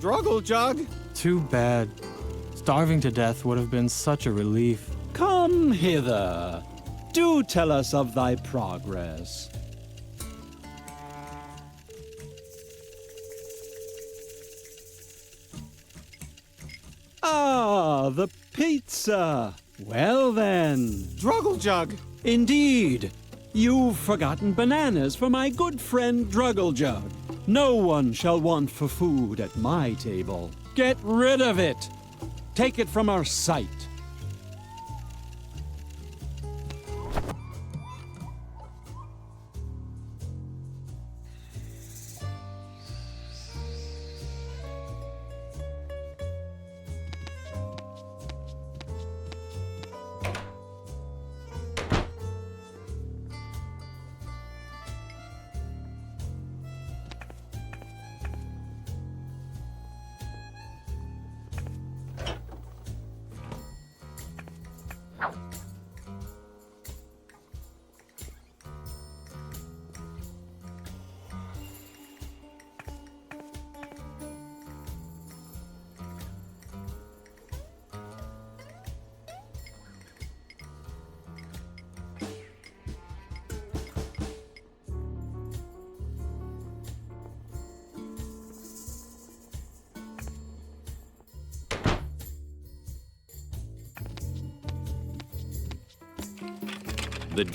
struggle jug. Too bad. Starving to death would have been such a relief. Come hither. Do tell us of thy progress. Ah, the pizza. Well then. Struggle jug. Indeed. You've forgotten bananas for my good friend Druggle-Jug. No one shall want for food at my table. Get rid of it. Take it from our sight. The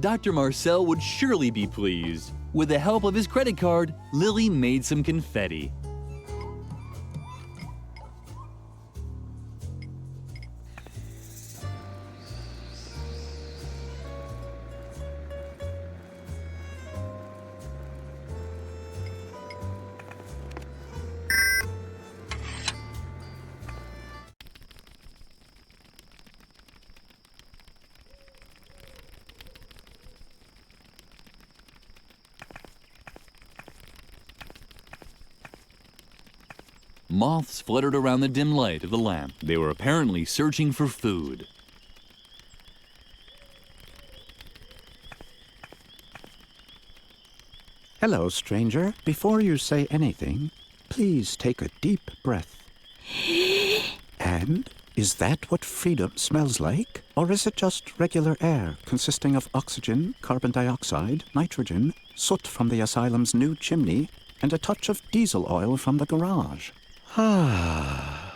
Dr. Marcel would surely be pleased. With the help of his credit card, Lily made some confetti. Moths fluttered around the dim light of the lamp. They were apparently searching for food. Hello, stranger. Before you say anything, please take a deep breath. And is that what freedom smells like? Or is it just regular air consisting of oxygen, carbon dioxide, nitrogen, soot from the asylum's new chimney, and a touch of diesel oil from the garage? I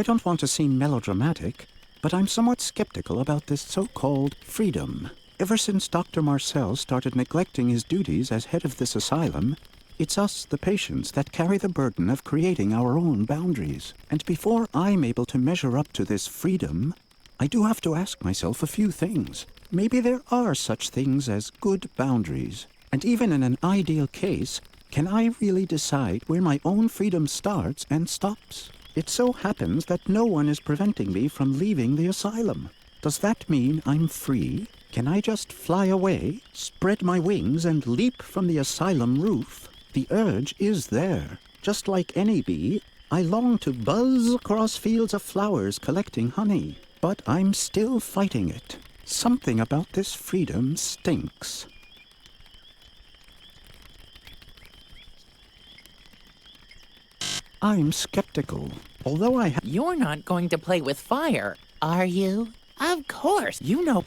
don't want to seem melodramatic, but I'm somewhat skeptical about this so-called freedom. Ever since Dr. Marcel started neglecting his duties as head of this asylum, it's us, the patients, that carry the burden of creating our own boundaries. And before I'm able to measure up to this freedom, I do have to ask myself a few things. Maybe there are such things as good boundaries. And even in an ideal case, can I really decide where my own freedom starts and stops? It so happens that no one is preventing me from leaving the asylum. Does that mean I'm free? Can I just fly away, spread my wings, and leap from the asylum roof? The urge is there. Just like any bee, I long to buzz across fields of flowers collecting honey. But I'm still fighting it. Something about this freedom stinks. I'm skeptical. Although I have... You're not going to play with fire, are you? Of course, you know.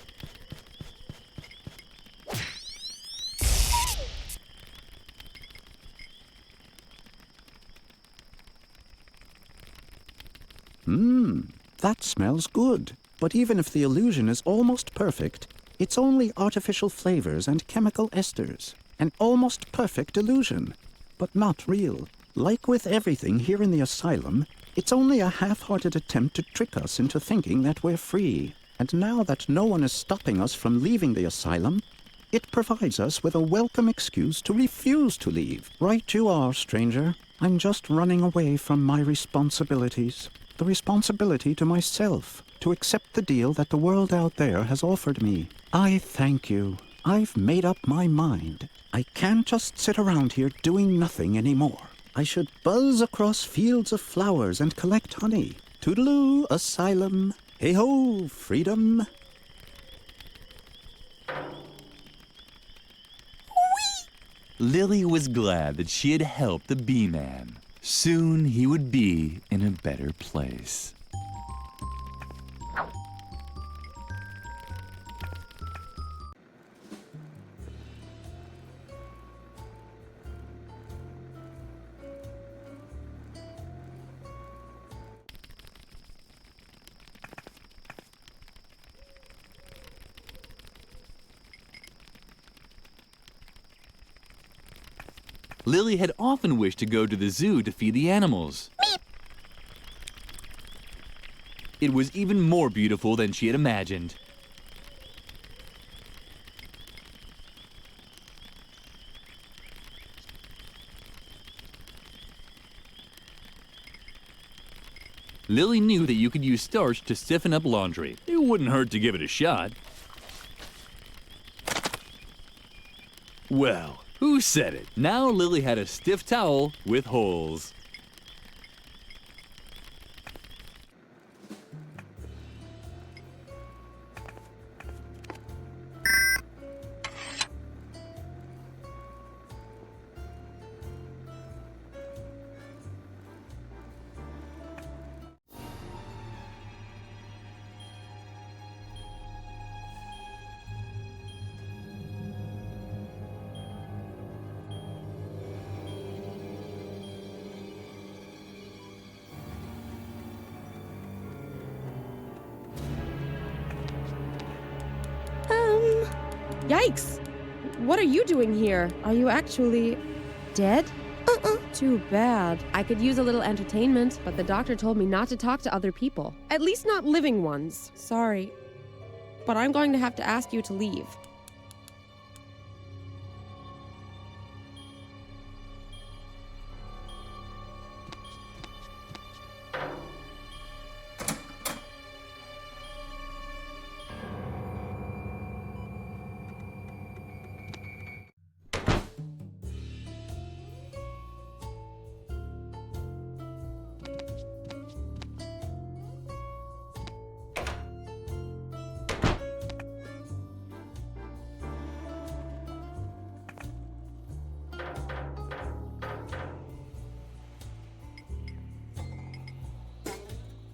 That smells good. But even if the illusion is almost perfect, it's only artificial flavors and chemical esters. An almost perfect illusion, but not real. Like with everything here in the asylum, it's only a half-hearted attempt to trick us into thinking that we're free. And now that no one is stopping us from leaving the asylum, it provides us with a welcome excuse to refuse to leave. Right you are, stranger. I'm just running away from my responsibilities. The responsibility to myself, to accept the deal that the world out there has offered me. I thank you. I've made up my mind. I can't just sit around here doing nothing anymore. I should buzz across fields of flowers and collect honey. Toodaloo, asylum. Hey-ho, freedom. Lily was glad that she had helped the bee man. Soon he would be in a better place. Lily had often wished to go to the zoo to feed the animals. It was even more beautiful than she had imagined. Lily knew that you could use starch to stiffen up laundry. It wouldn't hurt to give it a shot. Well, who said it? Now Lily had a stiff towel with holes. Yikes! What are you doing here? Are you actually dead? Too bad. I could use a little entertainment, but the doctor told me not to talk to other people. At least not living ones. Sorry. But I'm going to have to ask you to leave.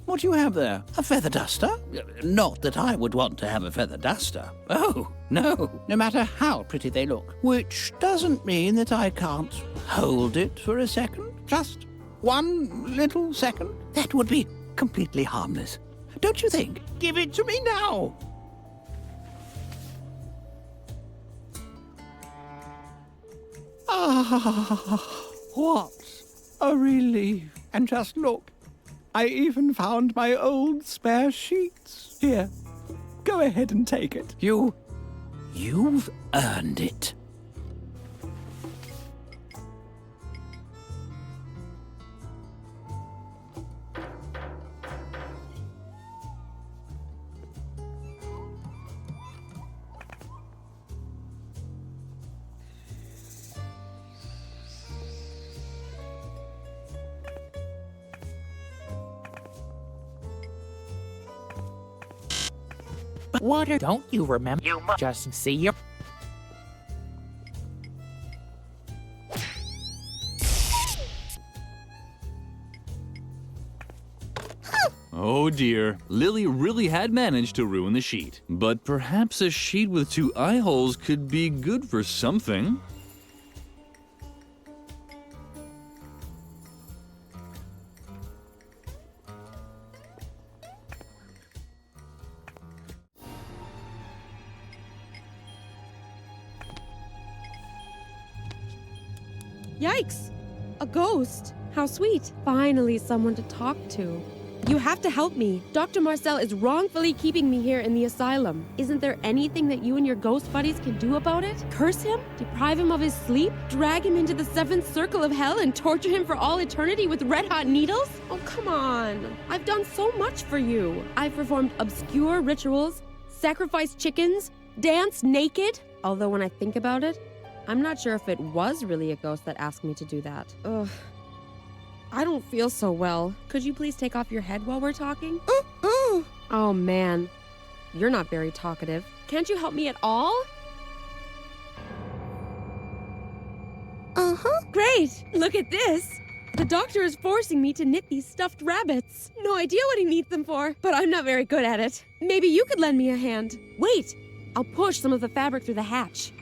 What do you have there? A feather duster? Not that I would want to have a feather duster. Oh, no. No matter how pretty they look. Which doesn't mean that I can't hold it for a second. Just one little second. That would be completely harmless. Don't you think? Give it to me now. Ah, what a relief. And just look. I even found my old spare sheets. Here, go ahead and take it. You've earned it. Water, don't you remember? You must just see your... Oh dear, Lily really had managed to ruin the sheet. But perhaps a sheet with 2 eye holes could be good for something. Yikes! A ghost! How sweet. Finally someone to talk to. You have to help me. Dr. Marcel is wrongfully keeping me here in the asylum. Isn't there anything that you and your ghost buddies can do about it? Curse him? Deprive him of his sleep? Drag him into the 7th circle of hell and torture him for all eternity with red-hot needles? Oh, come on. I've done so much for you. I've performed obscure rituals, sacrificed chickens, danced naked. Although when I think about it, I'm not sure if it was really a ghost that asked me to do that. Ugh. I don't feel so well. Could you please take off your head while we're talking? Oh man, you're not very talkative. Can't you help me at all? Great! Look at this! The doctor is forcing me to knit these stuffed rabbits. No idea what he needs them for, but I'm not very good at it. Maybe you could lend me a hand. Wait! I'll push some of the fabric through the hatch.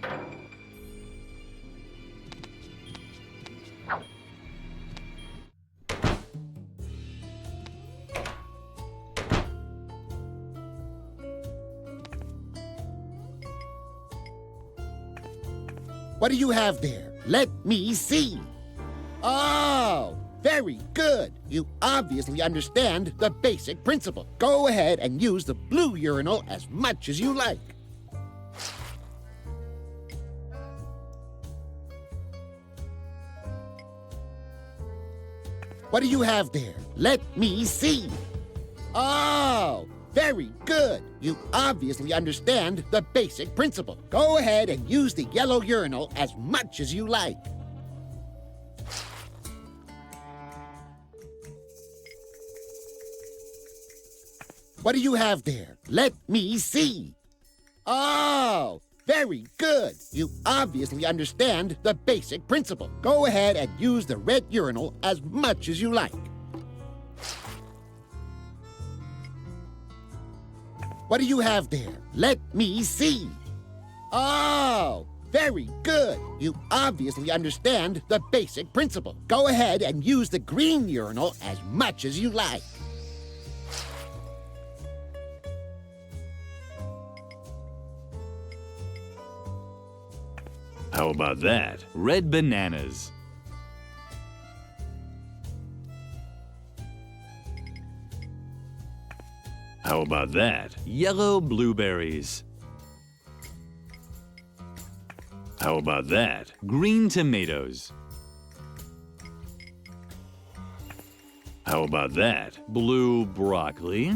What do you have there? Let me see. Oh, very good. You obviously understand the basic principle. Go ahead and use the blue urinal as much as you like. What do you have there? Let me see. Oh, very good. You obviously understand the basic principle. Go ahead and use the yellow urinal as much as you like. What do you have there? Let me see. Oh, very good. You obviously understand the basic principle. Go ahead and use the red urinal as much as you like. What do you have there? Let me see. Oh, very good. You obviously understand the basic principle. Go ahead and use the green urinal as much as you like. How about that? Red bananas. How about that? Yellow blueberries. How about that? Green tomatoes. How about that? Blue broccoli.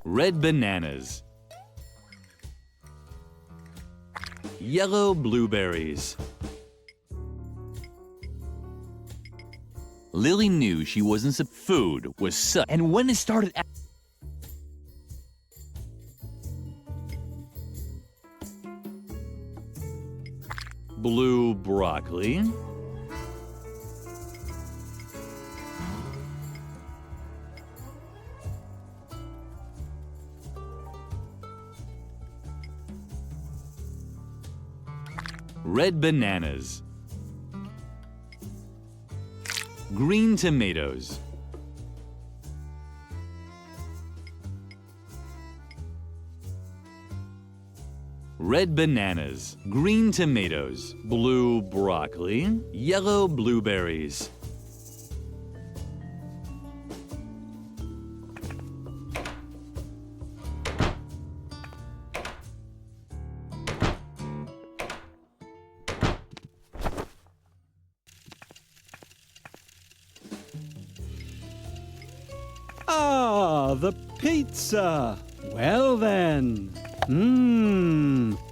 Red bananas. Yellow blueberries. Lily knew she wasn't food was such, and when it started blue broccoli. Red bananas. Green tomatoes. Red bananas. Green tomatoes. Blue broccoli. Yellow blueberries. the pizza. Well then.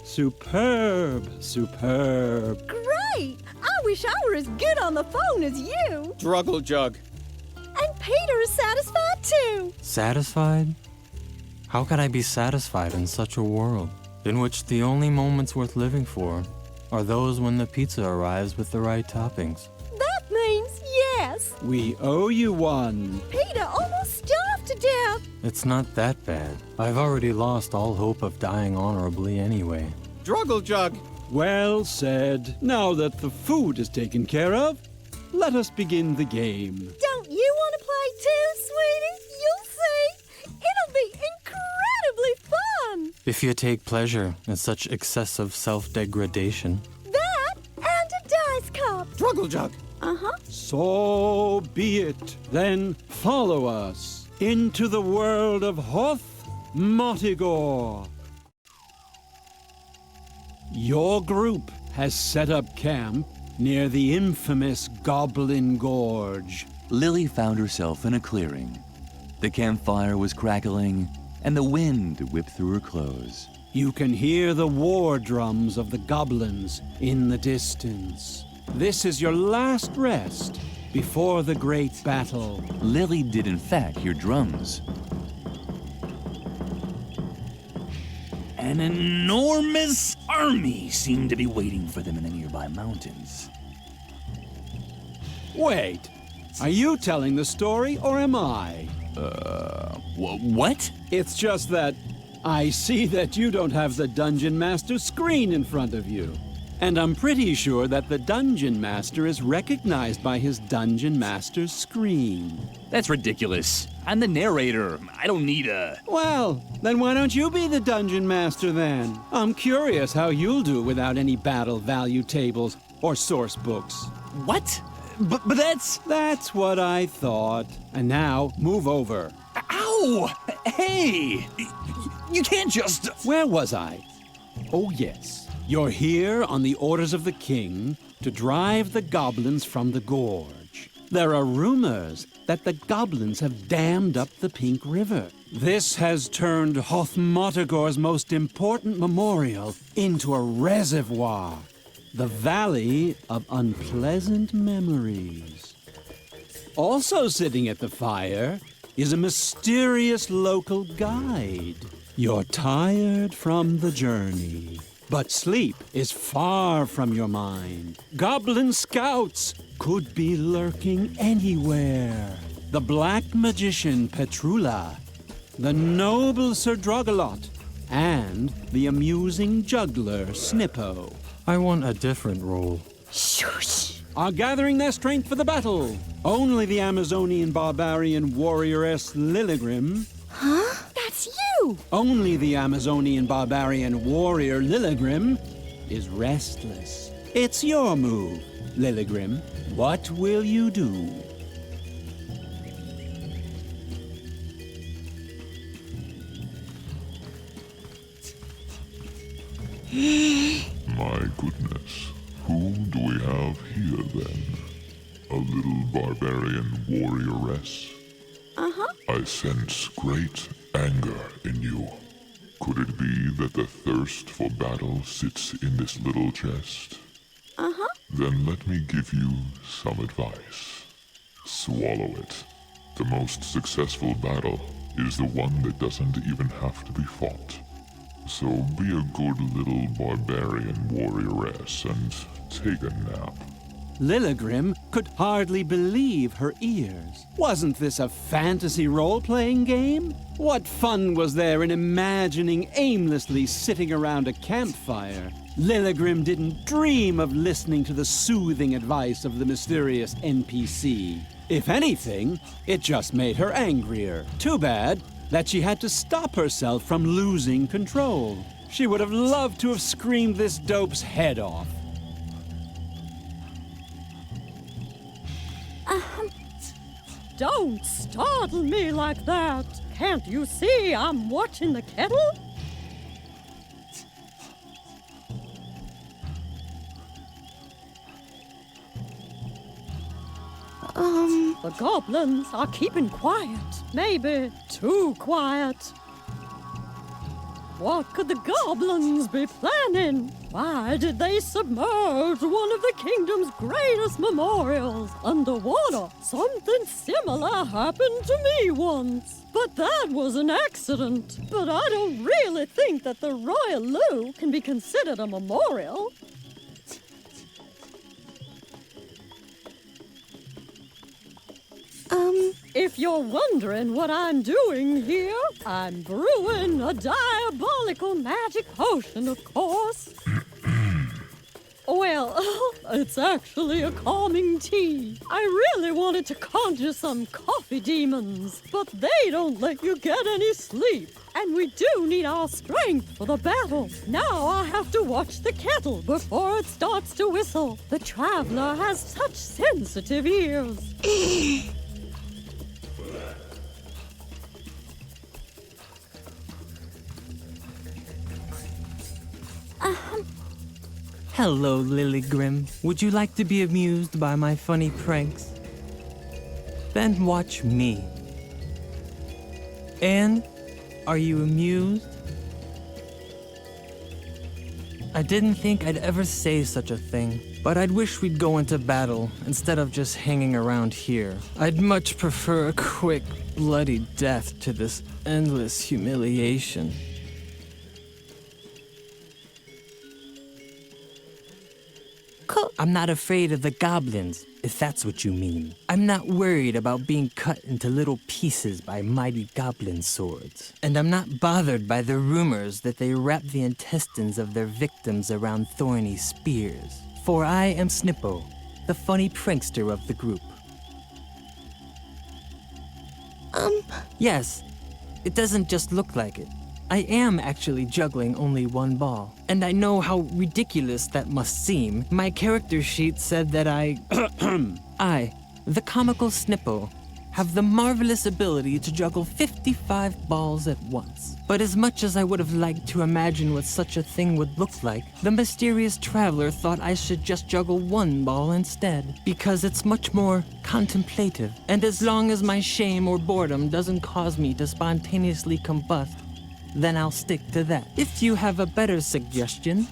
Superb, superb. Great! I wish I were as good on the phone as you. Druggle Jug. And Peter is satisfied too. Satisfied? How could I be satisfied in such a world, in which the only moments worth living for are those when the pizza arrives with the right toppings? That means yes. We owe you one. Peter almost starved to death. It's not that bad. I've already lost all hope of dying honorably anyway. Druggle Jug. Well said. Now that the food is taken care of, let us begin the game. Don't you want to play too, sweetie? You'll see. It'll be incredibly fun. If you take pleasure in such excessive self-degradation. That and a dice cup. Druggle Jug. Uh-huh. So be it. Then follow us into the world of Hoth Motigor. Your group has set up camp near the infamous Goblin Gorge. Lily found herself in a clearing. The campfire was crackling, and the wind whipped through her clothes. You can hear the war drums of the goblins in the distance. This is your last rest before the great battle. Lily did in fact hear drums. An enormous army seemed to be waiting for them in the nearby mountains. Wait, are you telling the story or am I? What? It's just that I see that you don't have the Dungeon Master screen in front of you. And I'm pretty sure that the Dungeon Master is recognized by his Dungeon Master's screen. That's ridiculous. I'm the narrator. I don't need a... Well, then why don't you be the Dungeon Master then? I'm curious how you'll do without any battle value tables or source books. What? But that's... That's what I thought. And now, move over. Ow! Hey! You can't just... Where was I? Oh, yes. You're here on the orders of the king to drive the goblins from the gorge. There are rumors that the goblins have dammed up the Pink River. This has turned Hoth Motigor's most important memorial into a reservoir, the Valley of Unpleasant Memories. Also sitting at the fire is a mysterious local guide. You're tired from the journey, but sleep is far from your mind. Goblin scouts could be lurking anywhere. The black magician Petrula, the noble Sir Drogalot, and the amusing juggler Snippo I want a different role. Shush. are gathering their strength for the battle. Only the Amazonian barbarian warrioress Lilligrim. Huh? That's you! Only the Amazonian barbarian warrior Lilligrim is restless. It's your move, Lilligrim. What will you do? My goodness, who do we have here then? A little barbarian warrioress? Uh-huh. I sense great anger in you. Could it be that the thirst for battle sits in this little chest? Uh-huh. Then let me give you some advice. Swallow it. The most successful battle is the one that doesn't even have to be fought. So be a good little barbarian warrioress and take a nap. Lilligrim could hardly believe her ears. Wasn't this a fantasy role-playing game? What fun was there in imagining aimlessly sitting around a campfire? Lilligrim didn't dream of listening to the soothing advice of the mysterious NPC. If anything, it just made her angrier. Too bad that she had to stop herself from losing control. She would have loved to have screamed this dope's head off. Don't startle me like that. Can't you see I'm watching the kettle? The goblins are keeping quiet. Maybe too quiet. What could the goblins be planning? Why did they submerge one of the kingdom's greatest memorials underwater? Something similar happened to me once. But that was an accident. But I don't really think that the Royal Loo can be considered a memorial. If you're wondering what I'm doing here, I'm brewing a diabolical magic potion, of course. Well, it's actually a calming tea. I really wanted to conjure some coffee demons, but they don't let you get any sleep. And we do need our strength for the battle. Now I have to watch the kettle before it starts to whistle. The traveler has such sensitive ears. Hello, Lily Grim. Would you like to be amused by my funny pranks? Then watch me. And are you amused? I didn't think I'd ever say such a thing, but I'd wish we'd go into battle instead of just hanging around here. I'd much prefer a quick, bloody death to this endless humiliation. I'm not afraid of the goblins, if that's what you mean. I'm not worried about being cut into little pieces by mighty goblin swords. And I'm not bothered by the rumors that they wrap the intestines of their victims around thorny spears. For I am Snippo, the funny prankster of the group. Yes, it doesn't just look like it. I am actually juggling only one ball. And I know how ridiculous that must seem. My character sheet said that I, the comical Snippo, have the marvelous ability to juggle 55 balls at once. But as much as I would have liked to imagine what such a thing would look like, the mysterious traveler thought I should just juggle one ball instead, because it's much more contemplative. And as long as my shame or boredom doesn't cause me to spontaneously combust, then I'll stick to that. If you have a better suggestion.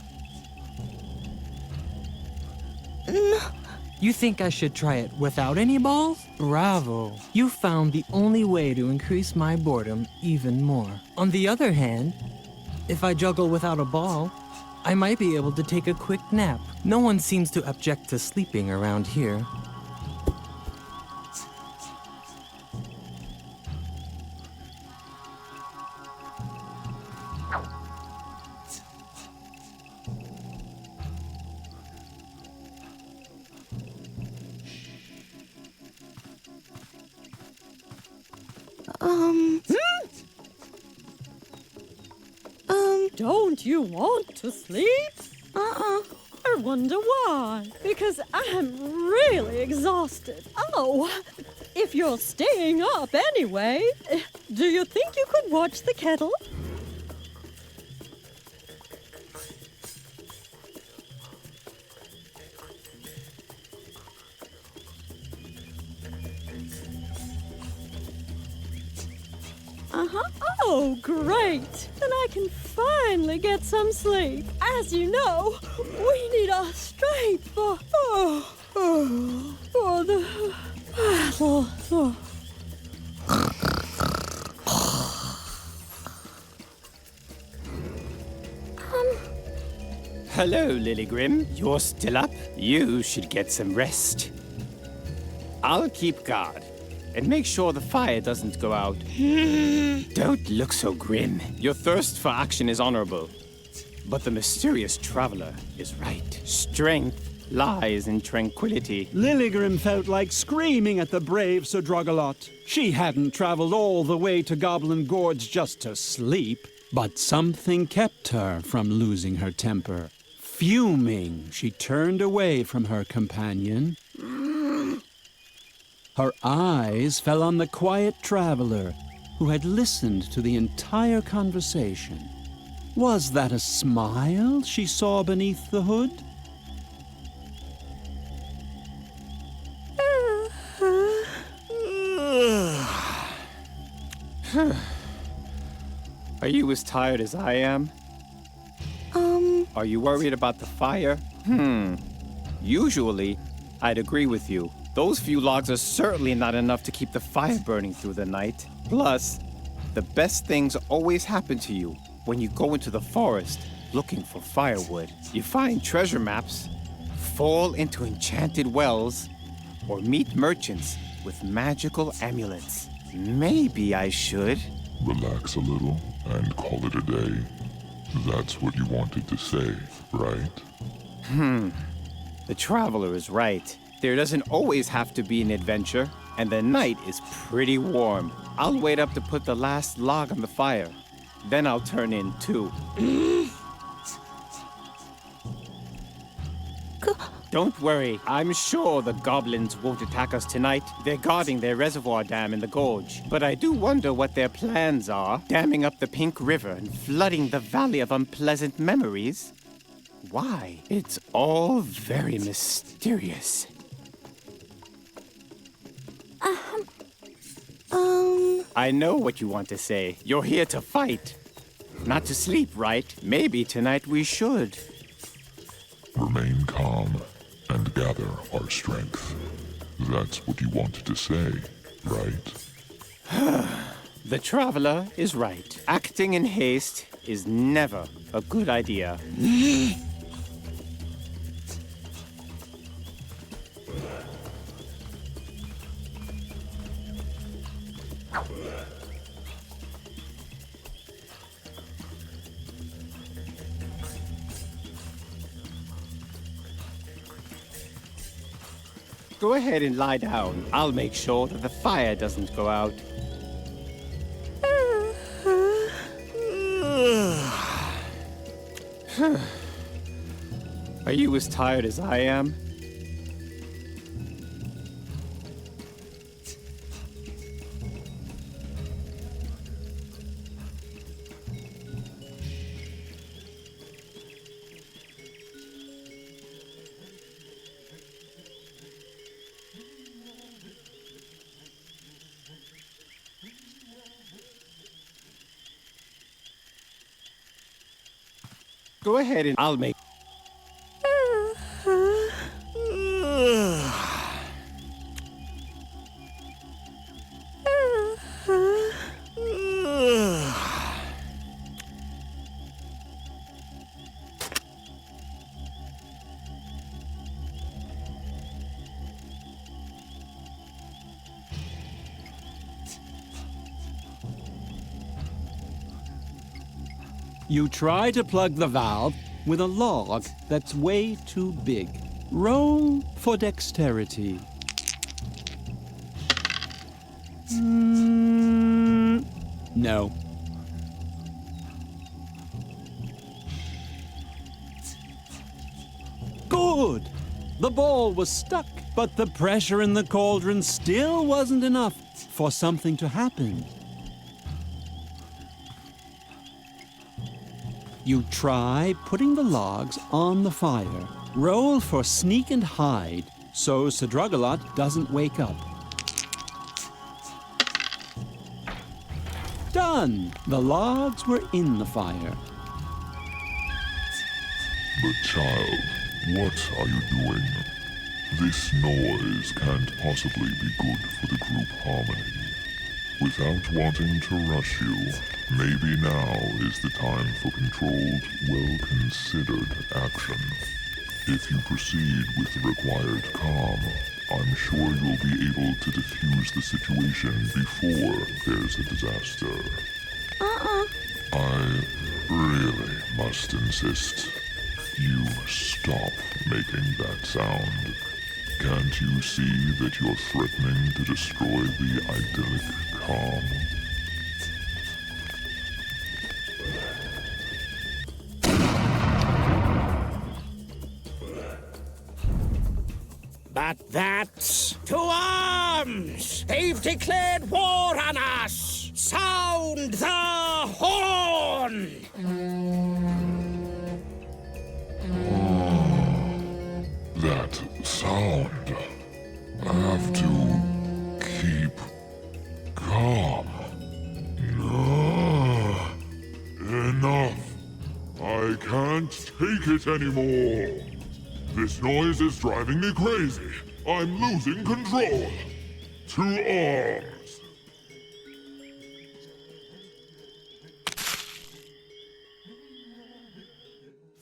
You think I should try it without any balls? Bravo. You found the only way to increase my boredom even more. On the other hand, if I juggle without a ball, I might be able to take a quick nap. No one seems to object to sleeping around here. Don't you want to sleep? I wonder why. Because I'm really exhausted. Oh, if you're staying up anyway, do you think you could watch the kettle? Oh, great! Then I can finally get some sleep. As you know, we need our strength for the battle. Hello, Lily Grim. You're still up? You should get some rest. I'll keep guard and make sure the fire doesn't go out. Don't look so grim. Your thirst for action is honorable, but the mysterious traveler is right. Strength lies in tranquility. Lilligrim felt like screaming at the brave Sir Drogalot. She hadn't traveled all the way to Goblin Gorge just to sleep, but something kept her from losing her temper. Fuming, she turned away from her companion. Her eyes fell on the quiet traveler who had listened to the entire conversation. Was that a smile she saw beneath the hood? Are you as tired as I am? Are you worried about the fire? Usually, I'd agree with you. Those few logs are certainly not enough to keep the fire burning through the night. Plus, the best things always happen to you when you go into the forest looking for firewood. You find treasure maps, fall into enchanted wells, or meet merchants with magical amulets. Maybe I should. Relax a little and call it a day. That's what you wanted to say, right? The traveler is right. There doesn't always have to be an adventure, and the night is pretty warm. I'll wait up to put the last log on the fire. Then I'll turn in too. Don't worry, I'm sure the goblins won't attack us tonight. They're guarding their reservoir dam in the gorge. But I do wonder what their plans are, damming up the Pink River and flooding the Valley of Unpleasant Memories. Why? It's all very mysterious. I know what you want to say. You're here to fight, not to sleep, right? Maybe tonight we should. Remain calm and gather our strength. That's what you wanted to say, right? The traveler is right. Acting in haste is never a good idea. Go ahead and lie down. I'll make sure that the fire doesn't go out. Are you as tired as I am? Go ahead and I'll make... You try to plug the valve with a log that's way too big. Roll for dexterity. No. Good! The ball was stuck, but the pressure in the cauldron still wasn't enough for something to happen. You try putting the logs on the fire. Roll for sneak and hide so Sadrugalot doesn't wake up. Done! The logs were in the fire. But child, what are you doing? This noise can't possibly be good for the group harmony. Without wanting to rush you, maybe now is the time for controlled, well-considered action. If you proceed with the required calm, I'm sure you'll be able to defuse the situation before there's a disaster. I really must insist. You stop making that sound. Can't you see that you're threatening to destroy the idyllic calm? But that's to arms! They've declared war on us! Sound the horn! That sound. I have to keep calm. take it anymore. This noise is driving me crazy. I'm losing control. To arms.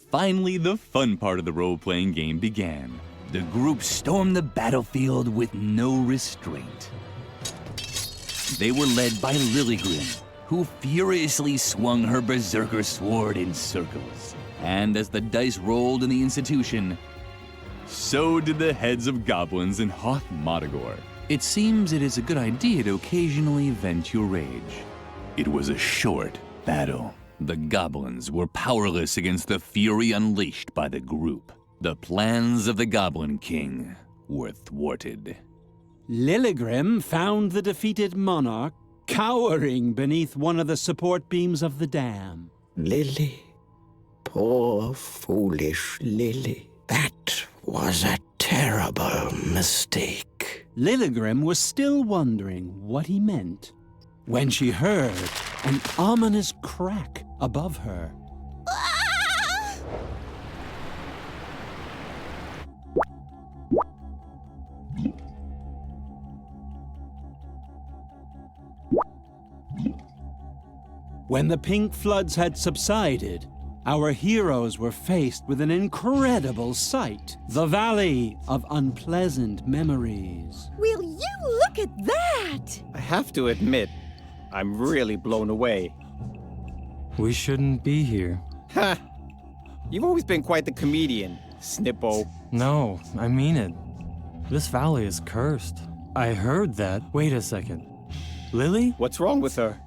Finally, the fun part of the role-playing game began. The group stormed the battlefield with no restraint. They were led by Lilligrim, who furiously swung her berserker sword in circles. And as the dice rolled in the institution, so did the heads of goblins in Hoth Modagor. It seems it is a good idea to occasionally vent your rage. It was a short battle. The goblins were powerless against the fury unleashed by the group. The plans of the Goblin King were thwarted. Lilligrim found the defeated monarch cowering beneath one of the support beams of the dam. Lily. Poor, foolish Lily. That was a terrible mistake. Lilligrim was still wondering what he meant when she heard an ominous crack above her. When the pink floods had subsided, our heroes were faced with an incredible sight. The Valley of Unpleasant Memories. Will you look at that? I have to admit, I'm really blown away. We shouldn't be here. Ha! You've always been quite the comedian, Snippo. No, I mean it. This valley is cursed. I heard that. Wait a second. Lily? What's wrong with her?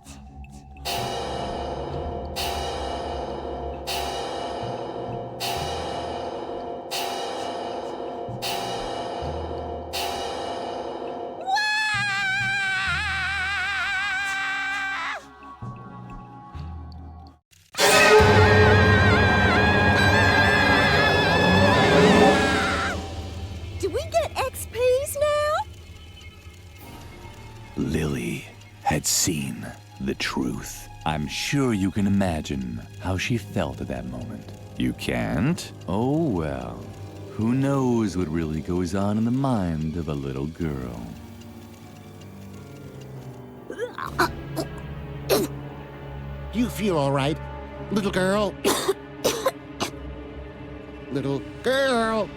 Do we get XPs now? Lily had seen the truth. I'm sure you can imagine how she felt at that moment. You can't? Oh well. Who knows what really goes on in the mind of a little girl? Do you feel all right, little girl? Little girl?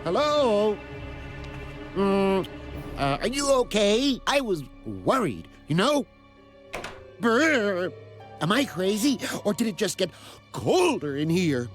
Hello? Are you okay? I was worried, you know? Brr. Am I crazy, or did it just get colder in here?